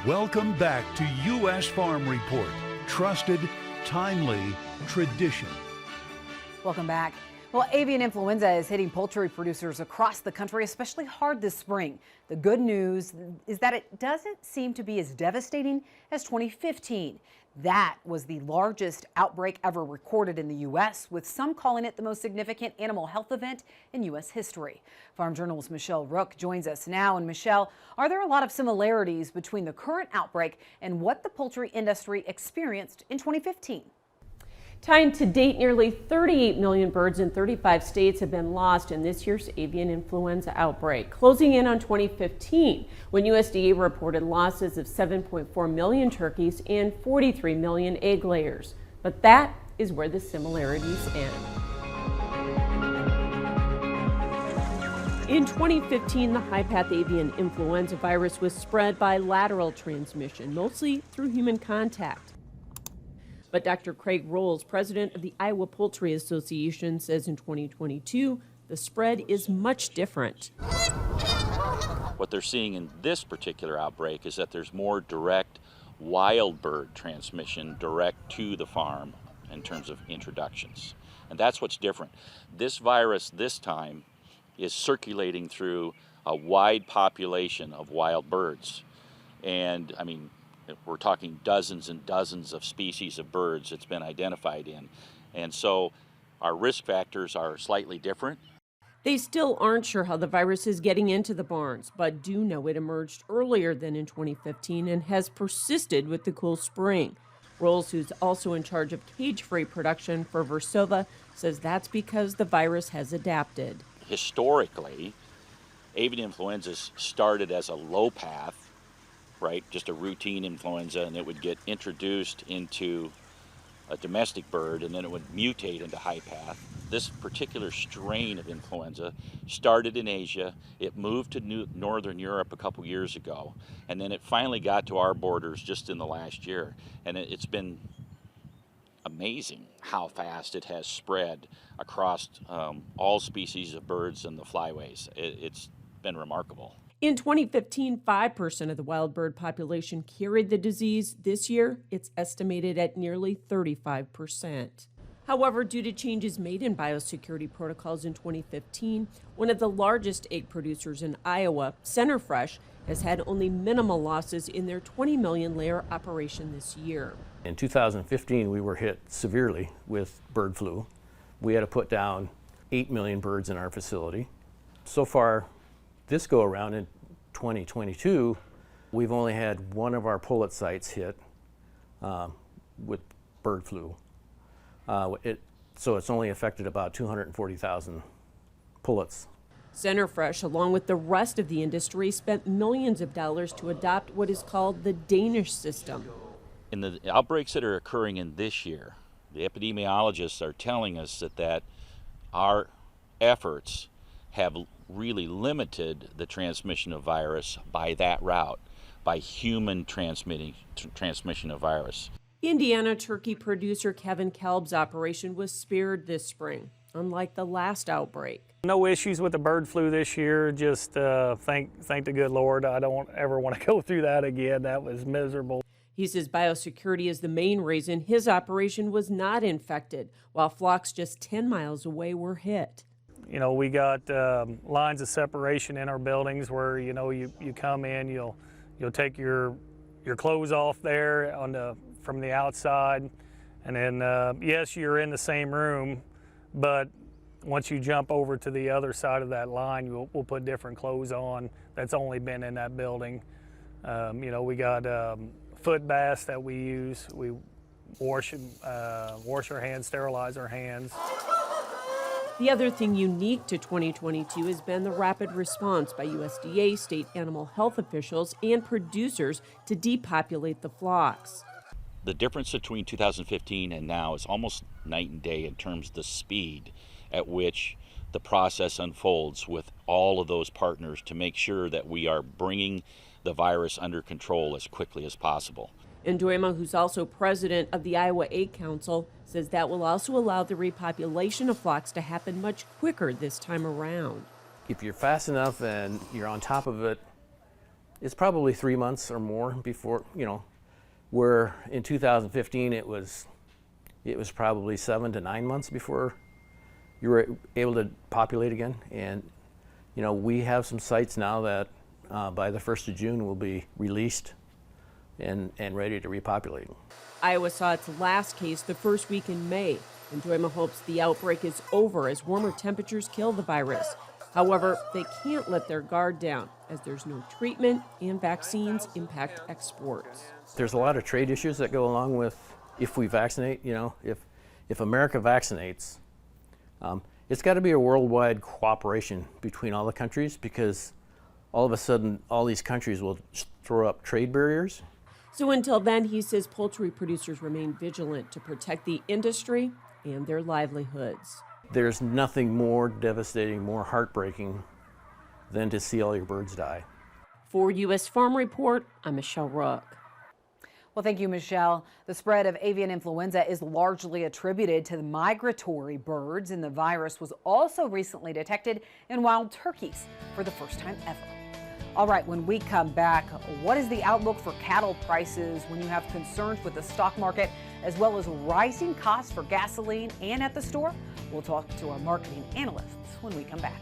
Welcome back to U.S. Farm Report. Trusted, timely, tradition. Welcome back. Well, avian influenza is hitting poultry producers across the country especially hard this spring. The good news is that it doesn't seem to be as devastating as 2015. That was the largest outbreak ever recorded in the U.S., with some calling it the most significant animal health event in U.S. history. Farm Journal's Michelle Rook joins us now. And Michelle, are there a lot of similarities between the current outbreak and what the poultry industry experienced in 2015? Tying to date, nearly 38 million birds in 35 states have been lost in this year's avian influenza outbreak, closing in on 2015, when USDA reported losses of 7.4 million turkeys and 43 million egg layers. But that is where the similarities end. In 2015, the high-path avian influenza virus was spread by lateral transmission, mostly through human contact. But Dr. Craig Rolls, president of the Iowa Poultry Association, says in 2022, the spread is much different. What they're seeing in this particular outbreak is that there's more direct wild bird transmission direct to the farm in terms of introductions. And that's what's different. This virus this time is circulating through a wide population of wild birds. And I mean, we're talking dozens and dozens of species of birds it's been identified in. And so our risk factors are slightly different. They still aren't sure how the virus is getting into the barns, but do know it emerged earlier than in 2015 and has persisted with the cool spring. Rolls, who's also in charge of cage-free production for Versova, says that's because the virus has adapted. Historically, avian influenza started as a low path, right, just a routine influenza, and it would get introduced into a domestic bird, and then it would mutate into high path. This particular strain of influenza started in Asia. It moved to Northern Europe a couple years ago, and then it finally got to our borders just in the last year. And it's been amazing how fast it has spread across all species of birds and the flyways. It's been remarkable. In 2015, 5% of the wild bird population carried the disease. This year, it's estimated at nearly 35%. However, due to changes made in biosecurity protocols in 2015, one of the largest egg producers in Iowa, Centerfresh, has had only minimal losses in their 20 million layer operation this year. In 2015, we were hit severely with bird flu. We had to put down 8 million birds in our facility. So far, this go around in 2022, we've only had one of our pullet sites hit with bird flu. So it's only affected about 240,000 pullets. Centerfresh, along with the rest of the industry, spent millions of dollars to adopt what is called the Danish system. In the outbreaks that are occurring in this year, the epidemiologists are telling us that our efforts have really limited the transmission of virus by that route, by human transmission of virus. Indiana turkey producer Kevin Kelb's operation was spared this spring, unlike the last outbreak. No issues with the bird flu this year, just thank the good Lord. I don't ever want to go through that again. That was miserable. He says biosecurity is the main reason his operation was not infected, while flocks just 10 miles away were hit. You know, we got lines of separation in our buildings where, you know, you come in, you'll take your clothes off there from the outside, and then yes, you're in the same room, but once you jump over to the other side of that line, we'll put different clothes on that's only been in that building. You know, we got foot baths that we use. We wash our hands, sterilize our hands. The other thing unique to 2022 has been the rapid response by USDA, state animal health officials, and producers to depopulate the flocks. The difference between 2015 and now is almost night and day in terms of the speed at which the process unfolds with all of those partners to make sure that we are bringing the virus under control as quickly as possible. Ndoima, who's also president of the Iowa Egg Council, says that will also allow the repopulation of flocks to happen much quicker this time around. If you're fast enough and you're on top of it, it's probably 3 months or more before, you know, where in 2015 it was probably 7 to 9 months before you were able to populate again. And you know, we have some sites now that by the 1st of June will be released and ready to repopulate. Iowa saw its last case the first week in May. Enjoyment hopes the outbreak is over as warmer temperatures kill the virus. However, they can't let their guard down as there's no treatment and vaccines impact exports. There's a lot of trade issues that go along with if we vaccinate. You know, if America vaccinates, it's got to be a worldwide cooperation between all the countries, because all of a sudden all these countries will throw up trade barriers. So until then, he says poultry producers remain vigilant to protect the industry and their livelihoods. There's nothing more devastating, more heartbreaking than to see all your birds die. For U.S. Farm Report, I'm Michelle Rook. Well, thank you, Michelle. The spread of avian influenza is largely attributed to the migratory birds, and the virus was also recently detected in wild turkeys for the first time ever. All right, when we come back, what is the outlook for cattle prices when you have concerns with the stock market, as well as rising costs for gasoline and at the store? We'll talk to our marketing analysts when we come back.